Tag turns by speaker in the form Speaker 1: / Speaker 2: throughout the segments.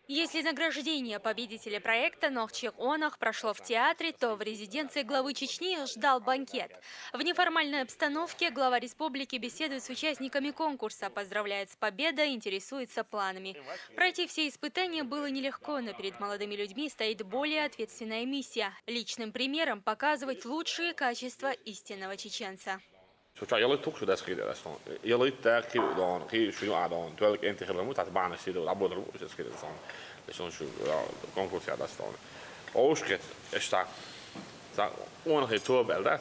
Speaker 1: Если награждение победителя проекта «Нохчик Онах» прошло в театре, то в резиденции главы Чечни ждал банкет. В неформальной обстановке глава республики беседует с участниками конкурса, поздравляет с победой, интересуется планами. Пройти все испытания было нелегко, но перед молодыми людьми стоит более ответственная миссия – личным примером показывать лучшие качества истинного чеченца.
Speaker 2: Så jag tog så där skrider det sån. Jag lite kul ki شو قاعدون تقول انت خدمه تبعنا سيده لعبوا له så skrider sån. Det sån så konkurs jag där sån. Och skit är så och det tog väl det.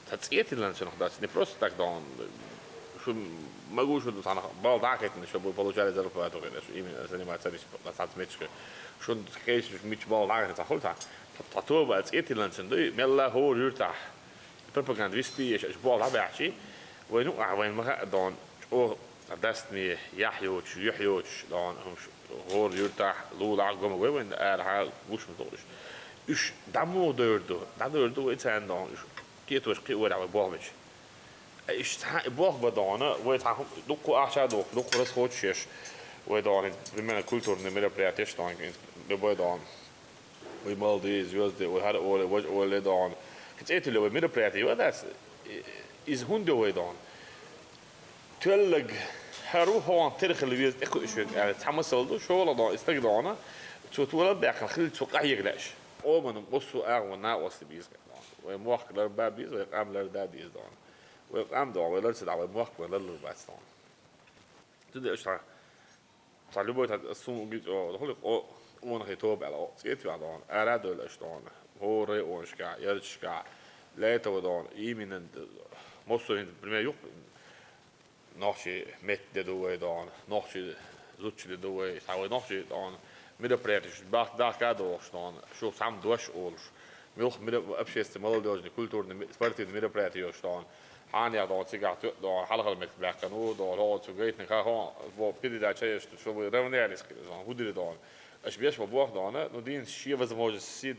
Speaker 2: Det är till den så nog det. Ni просто так då شو ما اقول شو انا بالضاقت ان شو بقولوا جالي زرف هذا غير شو يمين занимается речь на сад мечка. Шо кейс мич баллагет تاخذها. تطوب بقت ايه till den så det ملا هو يرتاح. Propagandisti is bol habachi we nu awen ma don o destiny yahyo yahyo don hor yurta lula goma we when ha wush metodos us damo dördu het zijn dan keer was ki ora bolmich is bol badana we ta dukku acha dukku ras hochis we don in mena kulturne мероприятия dan de boy dan we mal die звезды we had all don het eten lo мероприятия dat is hunde we dan تولج هروح هون ترخ اللي بيز اخو شو يعني تحمس له شو لا استقدانا شو تولد داخل خل توقع يقلاش او من بصوا اغونا وسط بيز وموخ لر باب بيز وقام لر دا بيز دان وقام دو ولا تدع وموخ ولا لر باس دان تدي اشتر طالبوا السوق بيز او او وانا هيتوب على سكيت دان اراد الاشتان هو ري اونشكا يرشكا لا تو دان يمين موسو in primeiro nog met de doe dan nog zoetje de doe zou nog dan middenpretjes dag gaat doorstaan zo samen doorsools milch midden opzet de model de cultuur de sport in de middenpretjes staan aan ja dan zich dan halve met black en hoe dan hoort zo great gaan gewoon voor pidi dat je zo we reveneren is dan hoe dit dan als je best wel borg dan no die schier was mooi zien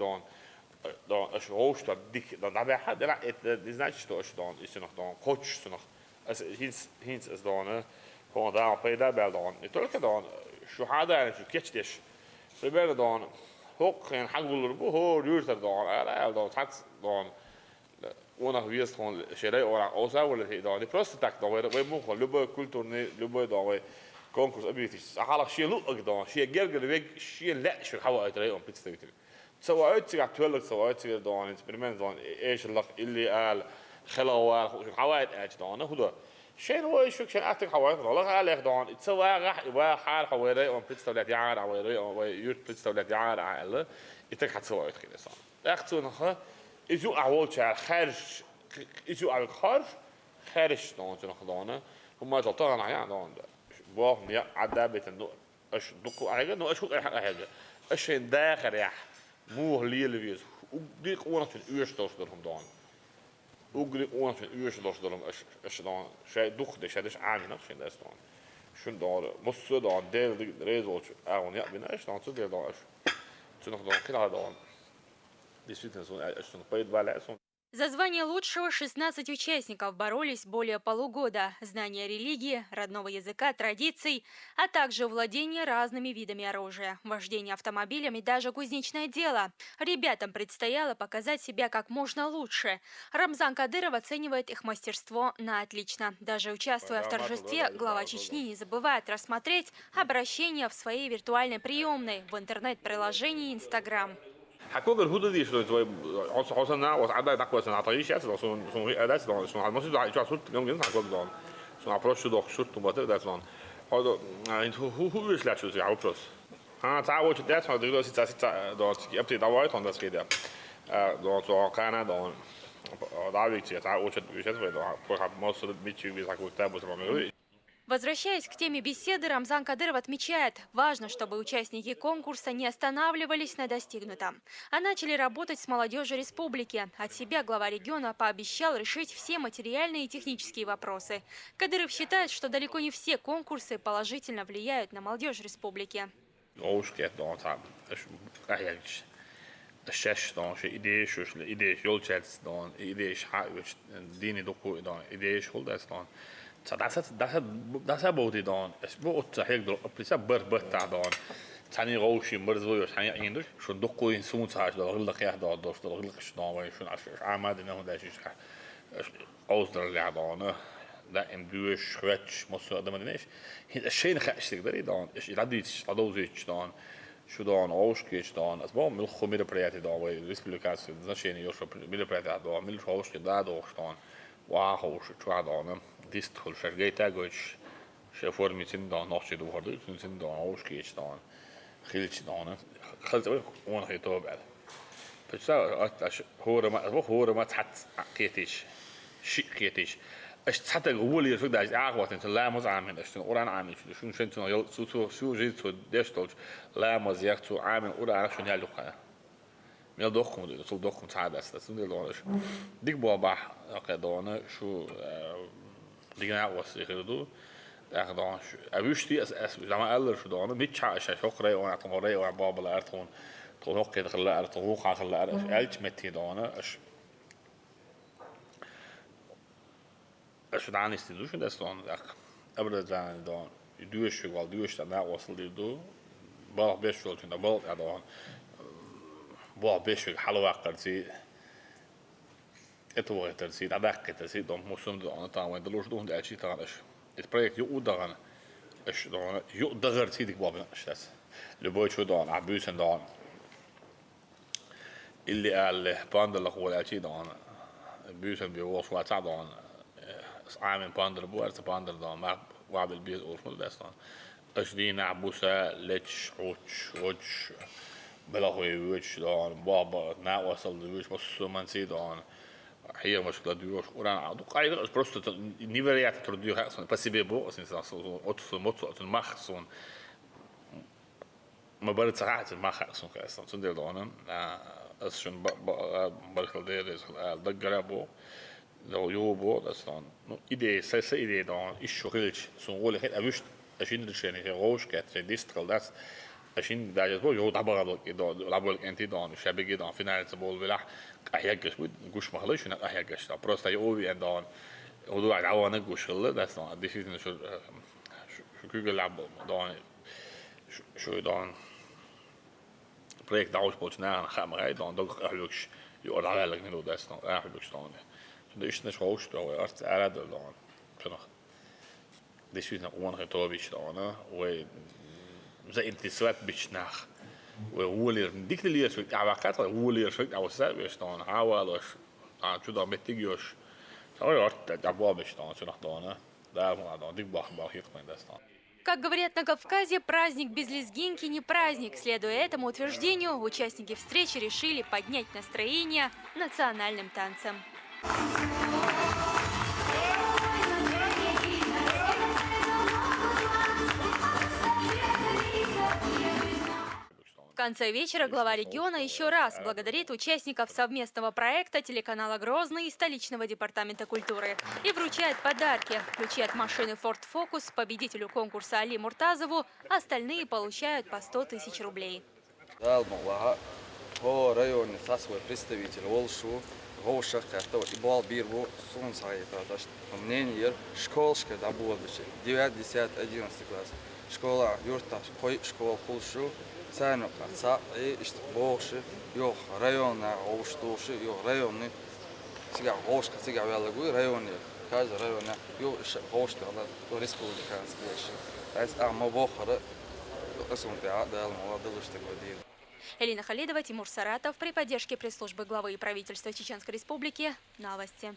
Speaker 2: dan als je hoogst dat dik dan daarbij had dat is niet zo dan is er nog dan coach nog as hins as dan gewoon daar op daar bel dan natuurlijk dan شو هذا يعني شو كتش فبالله dan هوك يعني حقول له هو يورتر dan لا dan حت dan وانا ويست gewoon شراي او اوسا ولا هي dan die просто так dan we mogen любой культурный любой dan we конкурс abilities حالا شيء لو dan شيء جرجر weg شيء لا شو حوا اتري on pitsteken سواء اتسع تولك سواء اتسع dan experiment dan ايش اللي اللي قال خلوا حوائد اجدانه هذا شين هو شو شين أعتقد حوائد الله عليه دان يتسوى راح يبغى حال حوائد أو بتستولد يعار حوائد أو يرد بتستولد يعار على يتك حتسوى كذا صار أختو نخا إجوا أول شيء خارج إجوا أول خارج دان تنخدانه هم جلطان عيان دان بوه ميا عذابة إنه إيش دكوا حاجة إنه إيش هو حاجة إيش داخل يح مو اللي بيز وديك وانا في الأوستوس درهم دان ook de oorlog van uurtjes dan als je dan zij doet dus het is aangenaam vind dat dan schön daar moest ze dan deel de resultaat aan ja binnen is dan zo deel daar zo nog dan krijg dan действительно zo als je nog bij het wel
Speaker 1: За звание лучшего 16 участников боролись более полугода. Знание религии, родного языка, традиций, а также владение разными видами оружия, вождение автомобилем и даже кузнечное дело. Ребятам предстояло показать себя как можно лучше. Рамзан Кадыров оценивает их мастерство на отлично. Даже участвуя в торжестве, глава Чечни не забывает рассмотреть обращение в своей виртуальной приемной в интернет-приложении Instagram.
Speaker 2: حكوك الهدى دي شو حصلنا وساعات نقوى سنة عطيش يعني سون أداة دون سون على مسجد على شو كم جنس حكوك دون سون أبروش دون شرط وباتر ده دون هذا يعني هو يسلع شو زي أبروش ها تعود ده هذا دلوقتي ستة دون يبتدي دوايت هون ده كده دون سو كان دون دعوي كتير تعود يشوف دون فوق مصر بيتشي بيساكو كتاب وسمع
Speaker 1: Возвращаясь к теме беседы, Рамзан Кадыров отмечает, важно, чтобы участники конкурса не останавливались на достигнутом, а начали работать с молодежью республики. От себя глава региона пообещал решить все материальные и технические вопросы. Кадыров считает, что далеко не все конкурсы положительно влияют на молодежь республики.
Speaker 2: الشاش دان شيء إيديش وش إيديش يولشاتس دان إيديش حق وش ديني دكتور دان إيديش هول داس دان تداس بودي دان إس بود تحيك دل أبليسا بر تاع دان تاني روشي مرزوي تاني عندش شو دقو ينسون ساعة ده غلق يا ده دوش ده غلق شنو شو عش عماد إنه ده شيء أوصل اللي عضانه ده إن بيوش خرج مصر ده ما دنيش الشيء نخش تقدري دان إيش يعديش عدوزيش دان شو دان أوش كيش دان أسبوع من الخو ميل برياتي دا وي ريسبليكاس ده شيء يوش ميل برياتي دا ميل أوش كده دوش دان واه شو عضانه ديست كل شيء جاي تاجوش شافور ميتين دان نقش دو هردو ميتين دان أوش كيش دان خيلش دانه خلص وانا خيطوه بعد فشتا هو ما تحت قيتيش شيء قيتيش اش تحت هو اللي يفقد اش اعوات انت لا مز عامل اش اوران عامل شو شنت يل سو جيت سو ديشتول لا مز يكتو عامل اوران شو يالو قا ميل دوخكم دو تو دوخكم تعاد است سن دلونش ديك بو باح قدونه شو دينا وسيخدو اخدان ابوشتي اس زعما قال شو دونه ميتش اش شقري وانا تمري وانا بابل ارتون طوق كده خلا ارتوق خلا الش متي دونه اش دان institution ده stond ابدا زان دون دوش wel دوش dat na was li do bal best wel in de bal ja dan bal best hallo akkerti eto wordt er zit adakket er zit dan moesten de aan taal en de los doen de zit alles het project je udagan is dan je dagar zit ik wel is le boy شو dan abus en dan اللي قال باندر هو الشيء dan abus en بيوصل واتساب dan عامل باندر بوارت باندر dan ما وعب البيت أورفل داستان أشدين عبوسة لتش وش بلا هو وش dan بابا نا وصل وش بس من سي dan هي مشكلة ديوش وران عدو قاعد просто невероятно трудно по себе было от от махсон ما برد ساعات المخصون كأصلا صندوق دهنا أصلاً بركل ده دقربو لو يوبو أصلاً إيدي سلسلة إيدي دهنا إيش شغلش سنقول هاد أبوش أشين درشيني روش كات ديسترل داس أشين داجت بو يو دبر كده لابول أنتي دهنا شبيه كده في نهاية بول بلاح أحياجش بود جوش مخلوش هنا أحياجش ده بروستا يوبي أن دهنا ودو عدوانه جوش خلله داس دهنا ديشيتنا شو كيقول لعب دهنا شو دهنا project uitspookt naar een gamerij dan ook eigenlijk je ordelijk niet dat dan eigenlijk staan. Dus is het gewoon zo als het dan kan. Dus is het gewoon het hobby staan hè. We zijn in het beetje naar. We hoelen dik de leers ik maar gaat het hoelen ik nou zelf staan. Hou alles. Zo dan met tigers. Zo ja dat boven staan zo nog dan hè. Daar maar dan dik bach hier kan dat staan.
Speaker 1: Как говорят на Кавказе, праздник без лезгинки не праздник. Следуя этому утверждению, участники встречи решили поднять настроение национальным танцем. В конце вечера глава региона еще раз благодарит участников совместного проекта телеканала «Грозный» и столичного департамента культуры и вручает подарки. Ключи от машины Ford Focus победителю конкурса Али Муртазову, остальные получают по 100 тысяч рублей.
Speaker 3: Школа, юрта, школа хулшу, цену отца, и богши, йох района, оштоши, йох районы, сега гошка, сега велагу, районы, каждый район, йох гошка, она республиканский еще. А мы бохары, асумтеа, да, молодые что говорили.
Speaker 1: Элина Халидова, Тимур Саратов при поддержке пресс-службы главы и правительства Чеченской Республики. Новости.